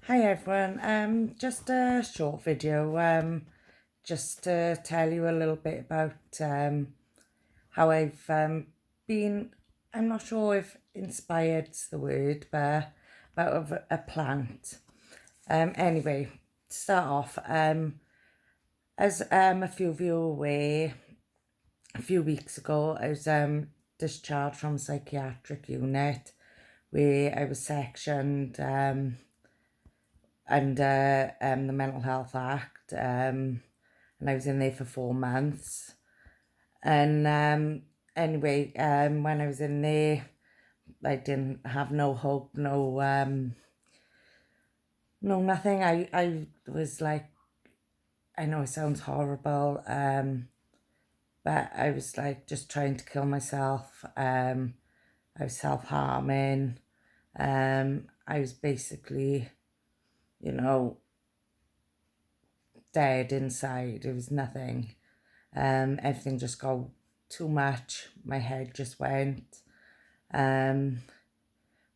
Hi everyone, just a short video, just to tell you a little bit about how I've been, I'm not sure if inspired's the word, but about a plant. Anyway, to start off, as a few of you are aware, a few weeks ago I was discharged from a psychiatric unit where I was sectioned under the Mental Health Act, and I was in there for 4 months. And anyway, when I was in there, I didn't have no hope, no nothing. I was like, I know it sounds horrible, but I was like just trying to kill myself. I was self-harming. I was basically, you know, dead inside. It was nothing. Everything just got too much. My head just went. But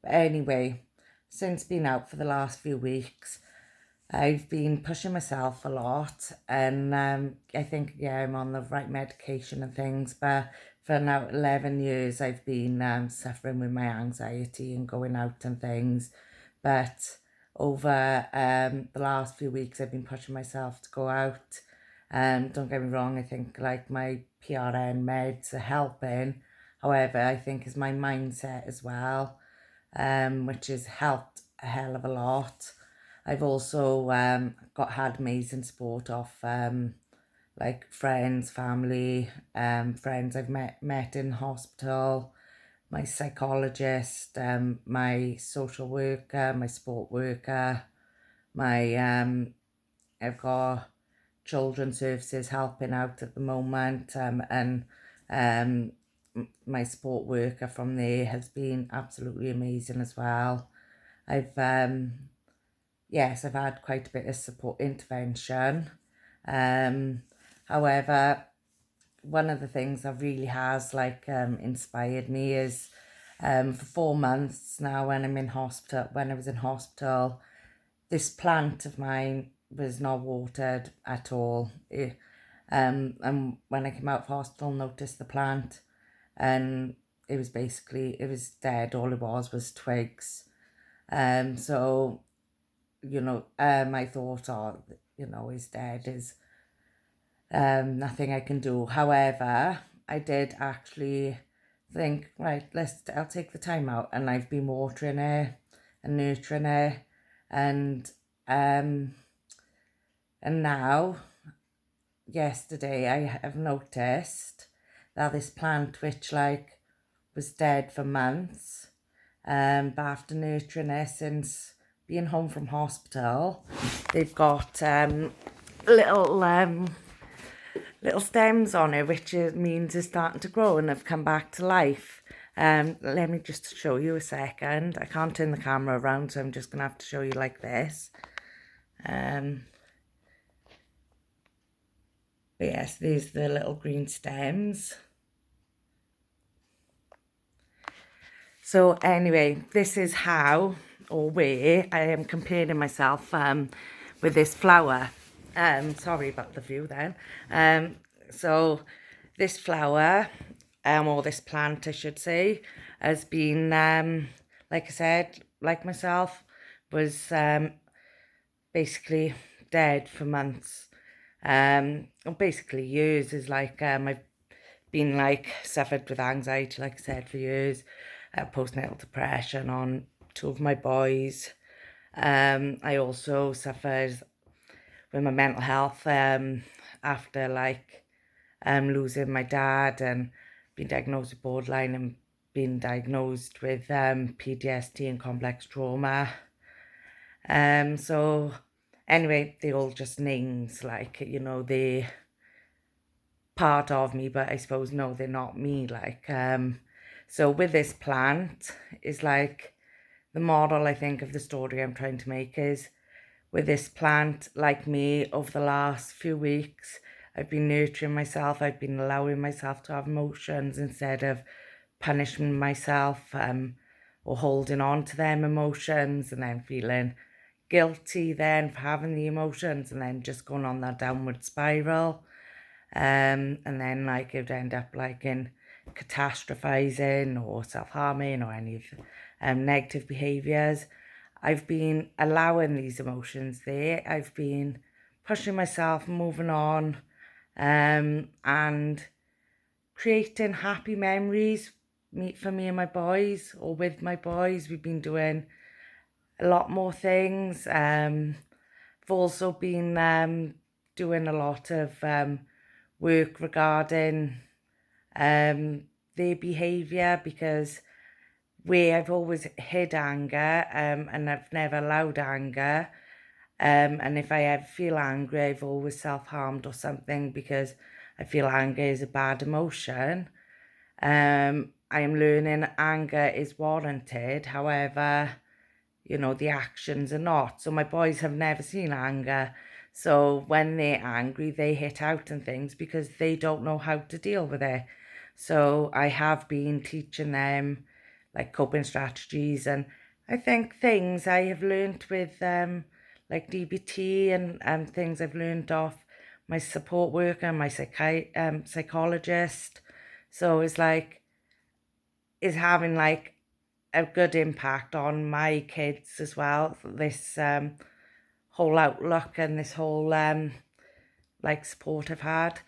anyway, since being out for the last few weeks, I've been pushing myself a lot, and I think, yeah, I'm on the right medication and things, but for now 11 years I've been suffering with my anxiety and going out and things. But over the last few weeks I've been pushing myself to go out. Don't get me wrong, I think like my PRN meds are helping. However, I think it's my mindset as well, which has helped a hell of a lot. I've also had amazing support off like friends, family, friends I've met in hospital, my psychologist, my social worker, my sport worker, my I've got children's services helping out at the moment, and um, my sport worker from there has been absolutely amazing as well. I've yes, I've had quite a bit of support intervention. Um, However, one of the things that really has inspired me is for 4 months now when I was in hospital, this plant of mine was not watered at all. And when I came out of hospital, noticed the plant, and it was dead. All it was twigs. So my thought, oh, is dead, is nothing I can do. However, I did actually think, right, I'll take the time out, and I've been watering it and nurturing it, and um and now yesterday I have noticed that this plant, which was dead for months, but after nurturing it since being home from hospital, they've got little little stems on it, which means it's starting to grow and have come back to life. Let me just show you a second. I can't turn the camera around, so I'm just gonna have to show you like this. But yes, these are the little green stems. So anyway, this is how or where I am comparing myself with this flower. Sorry about the view then. So this flower, or this plant I should say, has been, like I said, like myself, was basically dead for months. Or basically years. Is I've been suffered with anxiety, like I said, for years, postnatal depression on two of my boys. I also suffered with my mental health after losing my dad and being diagnosed with borderline and being diagnosed with PTSD and complex trauma. So anyway, they all just names, they part of me, but I suppose no, they're not me. So with this plant is the model, I think, of the story I'm trying to make is, with this plant, like me, over the last few weeks, I've been nurturing myself. I've been allowing myself to have emotions instead of punishing myself or holding on to them emotions and then feeling guilty then for having the emotions, and then just going on that downward spiral. And then like it would end up like in catastrophizing or self-harming or any of negative behaviours. I've been allowing these emotions there. I've been pushing myself, moving on, and creating happy memories for me and my boys, or with my boys. We've been doing a lot more things. I've also been doing a lot of work regarding their behaviour, because where I've always hid anger, and I've never allowed anger, and if I ever feel angry, I've always self-harmed or something, because I feel anger is a bad emotion. I am learning anger is warranted, however, you know, the actions are not. So my boys have never seen anger. So when they're angry, they hit out and things because they don't know how to deal with it. So I have been teaching them like coping strategies, and I think things I have learned with like DBT, and things I've learned off my support worker, my psychologist. So it's like, is having like a good impact on my kids as well. This whole outlook and this whole like support I've had.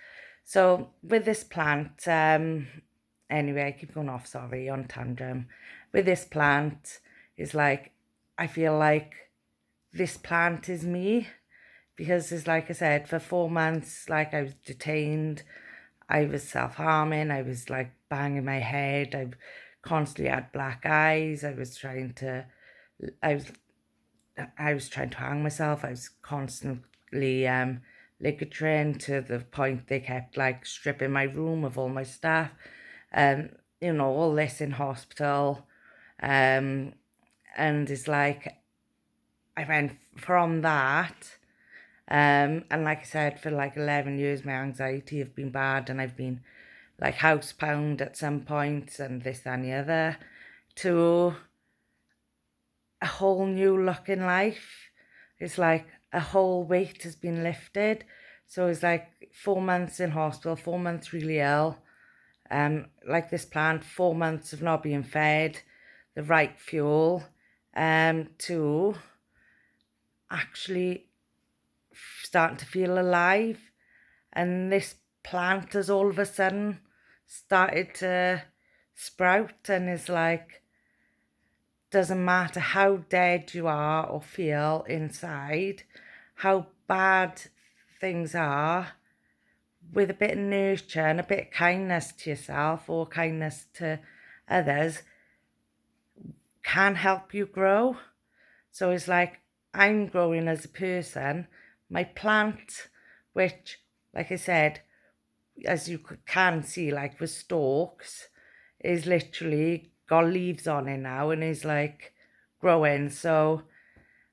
So with this plant, anyway, I keep going off, sorry, on tangent. With this plant is like, I feel like this plant is me, because it's like I said, for 4 months, like I was detained, I was self-harming, I was like banging my head, I constantly had black eyes, I was trying to hang myself, I was constantly ligatering, to the point they kept like stripping my room of all my stuff, you know, all this in hospital, and it's like, I went from that, and like I said, for like 11 years, my anxiety have been bad, and I've been like housebound at some points, and this, that, and the other, to a whole new look in life. It's like a whole weight has been lifted. So it's like 4 months in hospital, 4 months really ill, like this plant, 4 months of not being fed the right fuel, to actually starting to feel alive. And this plant has all of a sudden started to sprout, and is like, doesn't matter how dead you are or feel inside, how bad things are, with a bit of nurture and a bit of kindness to yourself or kindness to others, can help you grow. So it's like, I'm growing as a person. My plant, which, like I said, as you can see, like with stalks, is literally got leaves on it now, and is like growing. So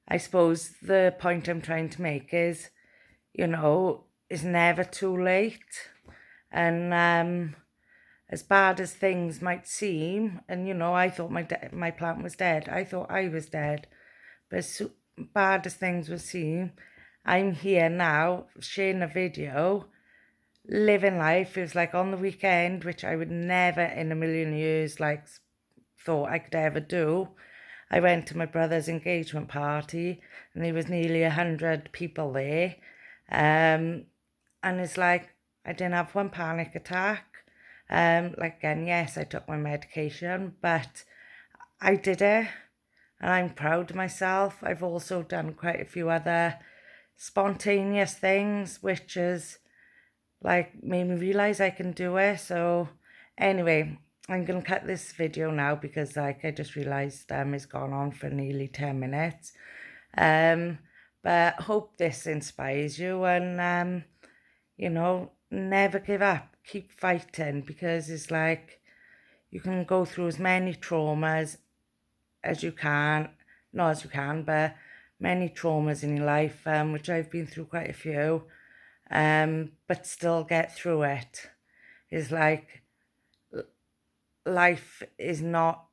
I suppose the point I'm trying to make is, you know, it's never too late. And as bad as things might seem, and you know, I thought my plant was dead. I thought I was dead. But as bad as things would seem, I'm here now sharing a video, living life. It was like on the weekend, which I would never in a million years like thought I could ever do. I went to my brother's engagement party, and there was nearly 100 people there. And it's like, I didn't have one panic attack. Like, again, yes, I took my medication, but I did it, and I'm proud of myself. I've also done quite a few other spontaneous things, which has like made me realize I can do it. So anyway, I'm gonna cut this video now, because like I just realized it's gone on for nearly 10 minutes. But hope this inspires you, and you know, never give up, keep fighting, because it's like, you can go through as many traumas as you can, not as you can, but many traumas in your life, which I've been through quite a few, but still get through it. It's like, life is not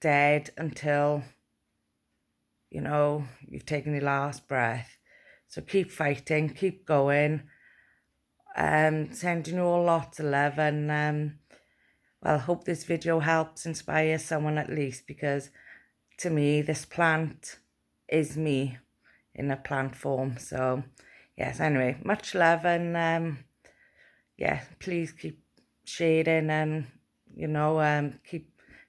dead until you know, you've taken your last breath. So keep fighting, keep going. Sending you all lots of love, and well, hope this video helps inspire someone at least, because to me this plant is me in a plant form. So yes, anyway, much love, and yeah, please keep sharing, and you know,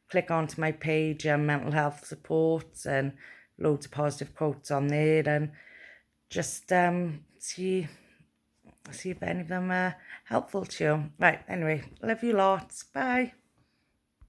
click onto my page and mental health supports and loads of positive quotes on there, and just see if any of them are helpful to you. Right, anyway, love you lots. Bye.